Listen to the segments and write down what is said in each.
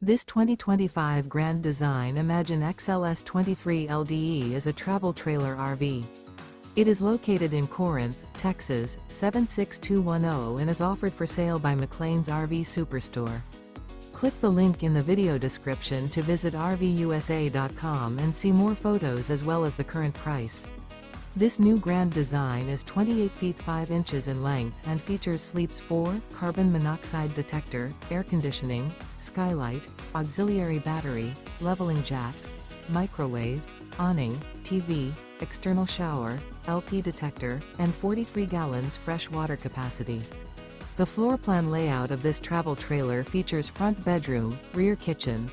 This 2025 Grand Design Imagine XLS 23 LDE is a travel trailer RV. It is located in Corinth, Texas, 76210 and is offered for sale by McClain's RV Superstore. Click the link in the video description to visit RVUSA.com and see more photos as well as the current price. This new Grand Design is 28 feet 5 inches in length and features Sleep's 4, carbon monoxide detector, air conditioning, skylight, auxiliary battery, leveling jacks, microwave, awning, TV, external shower, LP detector, and 43 gallons fresh water capacity. The floor plan layout of this travel trailer features front bedroom, rear kitchen.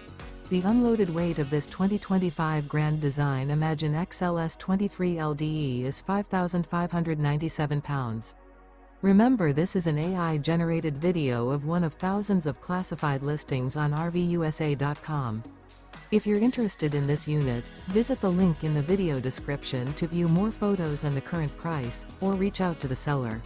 The unloaded weight of this 2025 Grand Design Imagine XLS 23 LDE is 5,597 pounds. Remember, this is an AI-generated video of one of thousands of classified listings on RVUSA.com. If you're interested in this unit, visit the link in the video description to view more photos and the current price, or reach out to the seller.